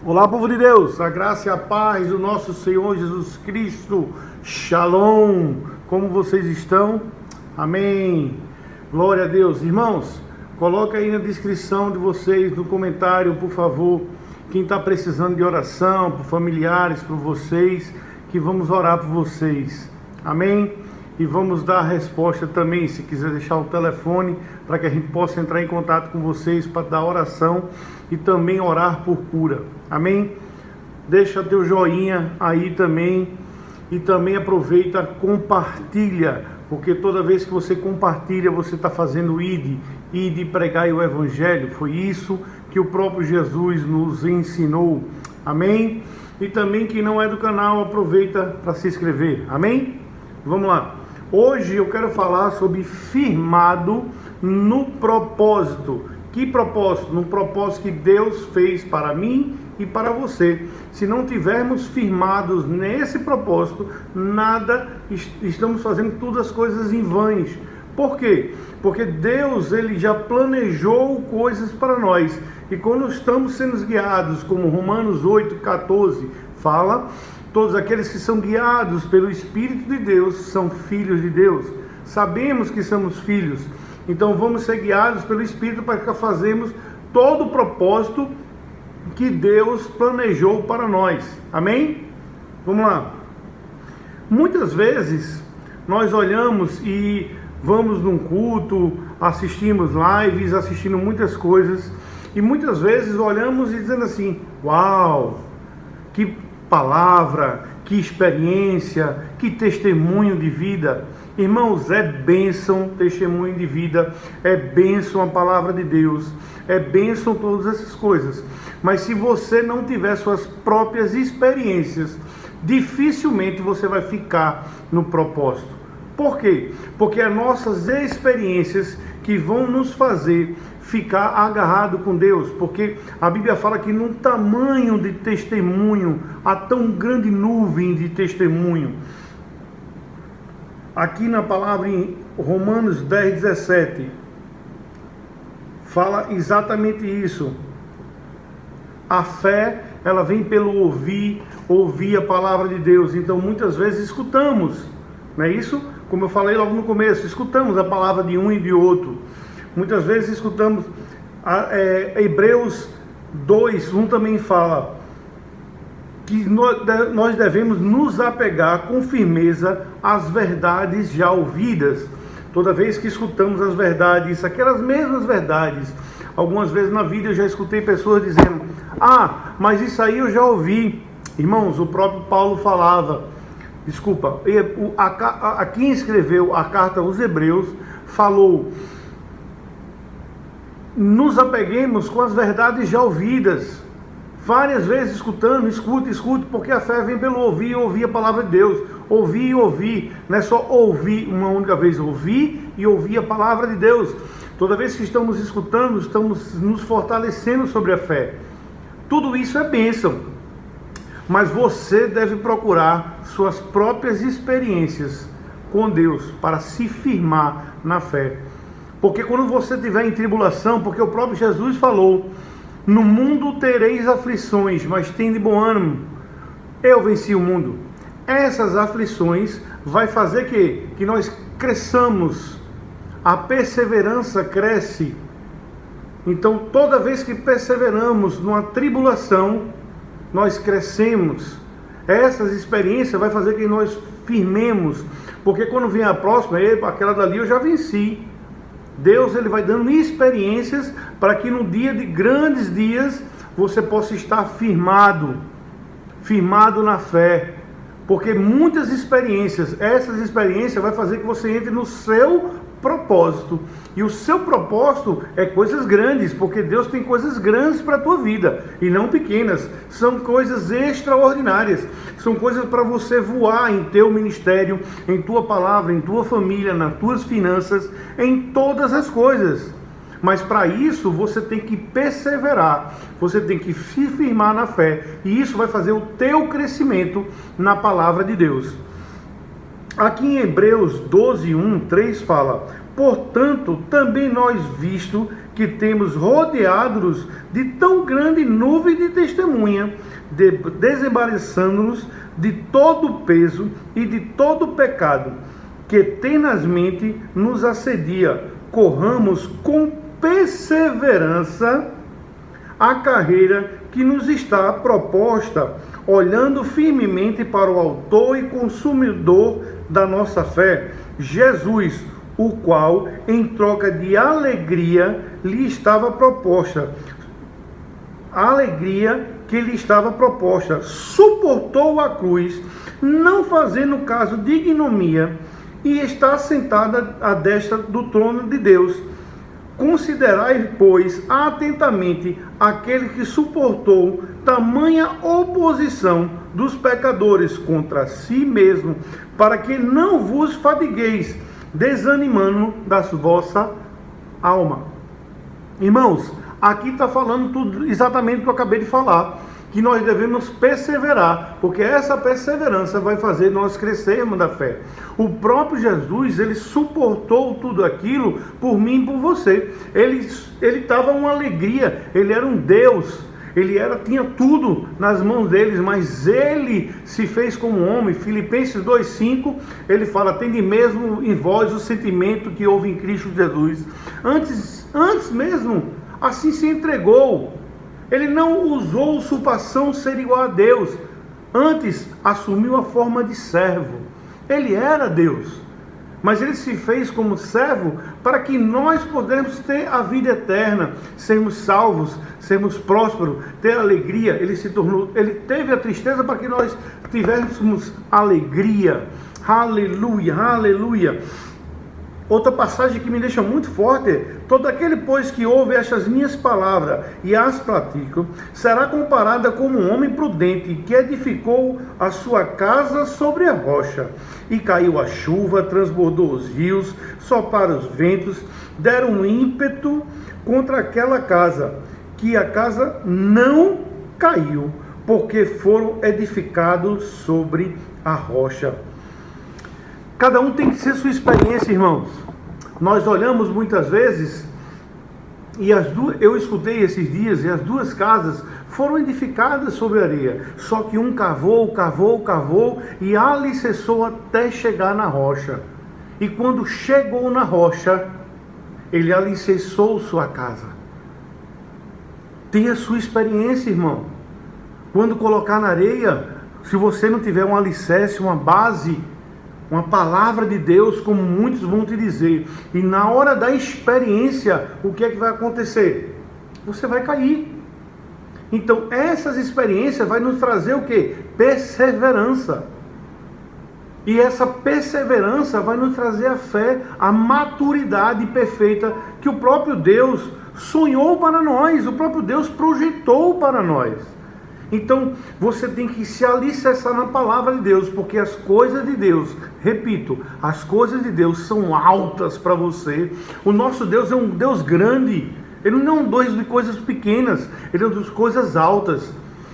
Olá, povo de Deus, a graça e a paz do nosso Senhor Jesus Cristo. Shalom, como vocês estão? Amém. Glória a Deus. Irmãos, coloca aí na descrição de vocês, no comentário, por favor, quem está precisando de oração, por familiares, por vocês, que vamos orar por vocês. Amém? E vamos dar a resposta também, se quiser deixar o telefone, para que a gente possa entrar em contato com vocês para dar oração e também orar por cura. Amém? Deixa teu joinha aí também e também aproveita, compartilha, porque toda vez que você compartilha, você está fazendo ide pregar o evangelho. Foi isso que o próprio Jesus nos ensinou. Amém? E também quem não é do canal, aproveita para se inscrever. Amém? Vamos lá. Hoje eu quero falar sobre firmado no propósito. Que propósito? No propósito que Deus fez para mim e para você. Se não tivermos firmados nesse propósito, nada, estamos fazendo todas as coisas em vãos. Por quê? Porque Deus, ele já planejou coisas para nós. E quando estamos sendo guiados, como Romanos 8,14 fala, todos aqueles que são guiados pelo Espírito de Deus são filhos de Deus. Sabemos que somos filhos. Então vamos ser guiados pelo Espírito para que fazemos todo o propósito que Deus planejou para nós. Amém? Vamos lá. Muitas vezes nós olhamos e vamos num culto, assistimos lives, assistindo muitas coisas, e muitas vezes olhamos e dizendo assim: uau, que palavra, que experiência, que testemunho de vida. Irmãos, é bênção testemunho de vida, é bênção a palavra de Deus, é bênção todas essas coisas. Mas se você não tiver suas próprias experiências, dificilmente você vai ficar no propósito. Por quê? Porque as nossas experiências que vão nos fazer ficar agarrado com Deus, porque a Bíblia fala que num tamanho de testemunho, há tão grande nuvem de testemunho. Aqui na palavra em Romanos 10:17, fala exatamente isso. A fé, ela vem pelo ouvir a palavra de Deus. Então muitas vezes escutamos, não é isso? Como eu falei logo no começo, escutamos a palavra de um e de outro. Muitas vezes escutamos, Hebreus 2:1 também fala que nós devemos nos apegar com firmeza às verdades já ouvidas. Toda vez que escutamos as verdades, aquelas mesmas verdades, algumas vezes na vida eu já escutei pessoas dizendo: ah, mas isso aí eu já ouvi. Irmãos, o próprio Paulo falava, quem escreveu a carta aos Hebreus falou: nos apeguemos com as verdades já ouvidas. Várias vezes escutando, escute, porque a fé vem pelo ouvir a palavra de Deus. Ouvir, não é só ouvir uma única vez, ouvir a palavra de Deus. Toda vez que estamos escutando, estamos nos fortalecendo sobre a fé. Tudo isso é bênção, mas você deve procurar suas próprias experiências com Deus para se firmar na fé. Porque quando você estiver em tribulação, porque o próprio Jesus falou: no mundo tereis aflições, mas tende bom ânimo, eu venci o mundo. Essas aflições vai fazer que nós cresçamos, a perseverança cresce. Então toda vez que perseveramos numa tribulação, nós crescemos. Essas experiências vai fazer que nós firmemos, porque quando vem a próxima, aquela dali eu já venci. Deus, ele vai dando experiências para que no dia de grandes dias você possa estar firmado na fé. Porque muitas experiências, essas experiências vai fazer que você entre no seu propósito. E o seu propósito é coisas grandes, porque Deus tem coisas grandes para a tua vida e não pequenas. São coisas extraordinárias. São coisas para você voar em teu ministério, em tua palavra, em tua família, nas tuas finanças, em todas as coisas. Mas para isso você tem que perseverar, você tem que se firmar na fé, e isso vai fazer o teu crescimento na palavra de Deus. Aqui em Hebreus 12:1, 3 fala: portanto, também nós, visto que temos rodeados de tão grande nuvem de testemunha, desembaraçando-nos de todo o peso e de todo o pecado que tenazmente nos assedia, corramos com perseverança a carreira que nos está proposta, olhando firmemente para o autor e consumidor da nossa fé, Jesus, o qual, em troca de alegria, lhe estava proposta. A alegria que lhe estava proposta, suportou a cruz, não fazendo caso de ignomia, e está sentada à destra do trono de Deus. Considerai, pois, atentamente aquele que suportou tamanha oposição dos pecadores contra si mesmo, para que não vos fadigueis, desanimando da vossa alma. Irmãos, aqui está falando tudo exatamente o que eu acabei de falar, que nós devemos perseverar, porque essa perseverança vai fazer nós crescermos da fé. O próprio Jesus, ele suportou tudo aquilo por mim e por você. Ele estava uma alegria, ele era um Deus, tinha tudo nas mãos deles, mas ele se fez como homem. Filipenses 2,5, ele fala: tende mesmo em vós o sentimento que houve em Cristo Jesus. Antes mesmo, assim se entregou. Ele não usou usurpação ser igual a Deus. Antes, assumiu a forma de servo. Ele era Deus, mas ele se fez como servo para que nós pudéssemos ter a vida eterna, sermos salvos, sermos prósperos, ter alegria. Ele teve a tristeza para que nós tivéssemos alegria. Aleluia, aleluia. Outra passagem que me deixa muito forte: todo aquele, pois, que ouve estas minhas palavras e as pratica, será comparada como um homem prudente que edificou a sua casa sobre a rocha. E caiu a chuva, transbordou os rios, sopraram os ventos, deram um ímpeto contra aquela casa, que a casa não caiu, porque foram edificados sobre a rocha. Cada um tem que ser sua experiência, irmãos. Nós olhamos muitas vezes, e eu escutei esses dias, e as duas casas foram edificadas sobre areia. Só que um cavou, e alicerçou até chegar na rocha. E quando chegou na rocha, ele alicerçou sua casa. Tenha sua experiência, irmão. Quando colocar na areia, se você não tiver um alicerce, uma base, uma palavra de Deus, como muitos vão te dizer, e na hora da experiência, o que é que vai acontecer? Você vai cair. Então, essas experiências vai nos trazer o quê? Perseverança. E essa perseverança vai nos trazer a fé, a maturidade perfeita que o próprio Deus sonhou para nós, o próprio Deus projetou para nós. Então, você tem que se alicerçar na palavra de Deus, porque as coisas de Deus, repito, as coisas de Deus são altas para você. O nosso Deus é um Deus grande, Ele não é um Deus de coisas pequenas, Ele é um Deus de coisas altas.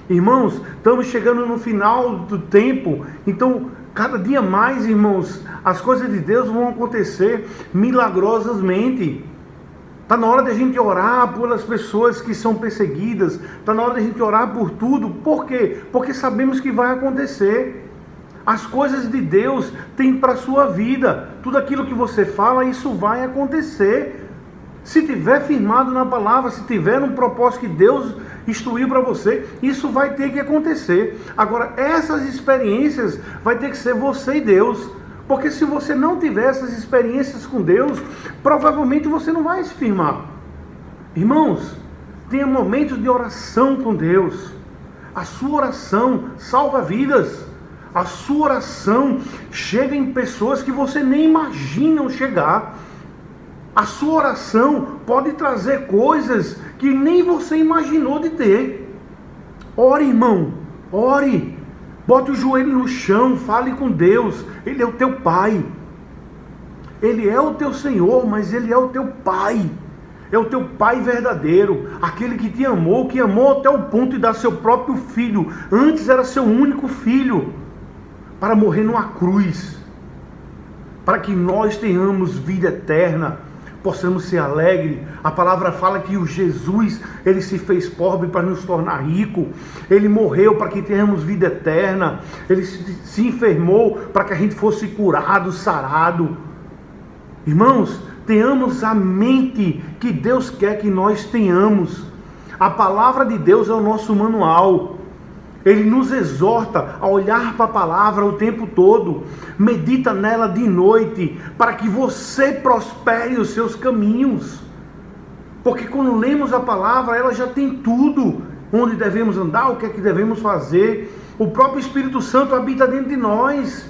Irmãos, estamos chegando no final do tempo, então, cada dia mais, irmãos, as coisas de Deus vão acontecer milagrosamente. Está na hora de a gente orar pelas pessoas que são perseguidas. Está na hora de a gente orar por tudo. Por quê? Porque sabemos que vai acontecer. As coisas de Deus têm para a sua vida. Tudo aquilo que você fala, isso vai acontecer. Se tiver firmado na palavra, se tiver um propósito que Deus instruiu para você, isso vai ter que acontecer. Agora, essas experiências vai ter que ser você e Deus. Porque se você não tiver essas experiências com Deus, provavelmente você não vai se firmar. Irmãos, tenha momentos de oração com Deus. A sua oração salva vidas. A sua oração chega em pessoas que você nem imagina chegar. A sua oração pode trazer coisas que nem você imaginou de ter. Ore, irmão, ore. Bote o joelho no chão, fale com Deus. Ele é o teu Pai. Ele é o teu Senhor, mas Ele é o teu Pai. É o teu Pai verdadeiro. Aquele que te amou, que amou até o ponto de dar seu próprio filho. Antes era seu único filho. Para morrer numa cruz. Para que nós tenhamos vida eterna. possamos ser alegres. A palavra fala que o Jesus, ele se fez pobre para nos tornar rico. Ele morreu para que tenhamos vida eterna. Ele se enfermou para que a gente fosse curado, sarado. Irmãos, tenhamos a mente que Deus quer que nós tenhamos. A palavra de Deus é o nosso manual. Ele nos exorta a olhar para a palavra o tempo todo. Medita nela de noite, para que você prospere os seus caminhos. Porque quando lemos a palavra, ela já tem tudo. Onde devemos andar, o que é que devemos fazer. O próprio Espírito Santo habita dentro de nós.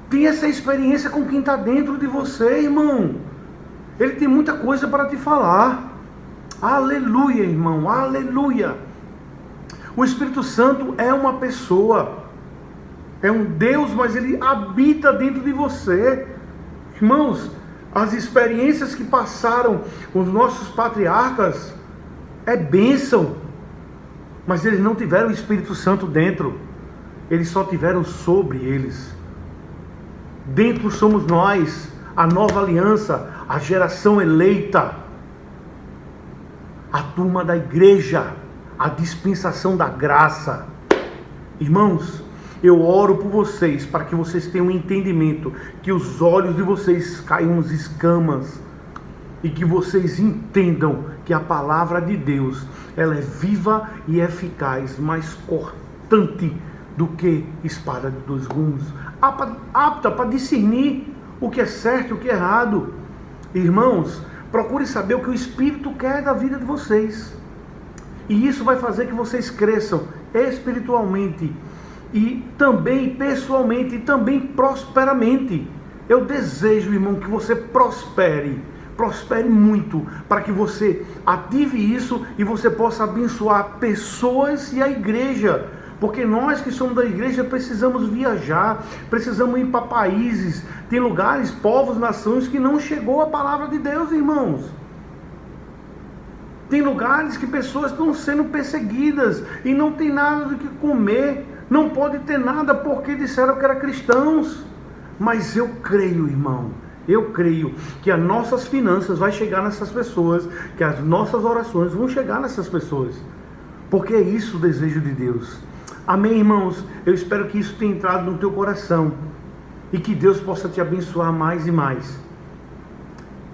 Tem essa experiência com quem está dentro de você, irmão. Ele tem muita coisa para te falar. Aleluia, irmão, aleluia. O Espírito Santo é uma pessoa, é um Deus, mas ele habita dentro de você. Irmãos, as experiências que passaram os nossos patriarcas é bênção, mas eles não tiveram o Espírito Santo dentro, eles só tiveram sobre eles. Dentro somos nós, a nova aliança, a geração eleita, a turma da igreja, a dispensação da graça. Irmãos, eu oro por vocês, para que vocês tenham um entendimento, que os olhos de vocês caiam as escamas, e que vocês entendam que a palavra de Deus, ela é viva e eficaz, mais cortante do que espada de dois gumes, apta para discernir o que é certo e o que é errado. Irmãos, procure saber o que o Espírito quer da vida de vocês. E isso vai fazer que vocês cresçam espiritualmente e também pessoalmente e também prosperamente. Eu desejo, irmão, que você prospere muito, para que você ative isso e você possa abençoar pessoas e a igreja. Porque nós que somos da igreja precisamos viajar, precisamos ir para países, tem lugares, povos, nações que não chegou a palavra de Deus, irmãos. Tem lugares que pessoas estão sendo perseguidas e não tem nada do que comer, não pode ter nada porque disseram que eram cristãos. Mas eu creio, irmão, eu creio que as nossas finanças vão chegar nessas pessoas, que as nossas orações vão chegar nessas pessoas, porque é isso o desejo de Deus. Amém, irmãos? Eu espero que isso tenha entrado no teu coração e que Deus possa te abençoar mais e mais.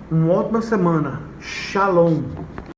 Uma ótima semana. Shalom.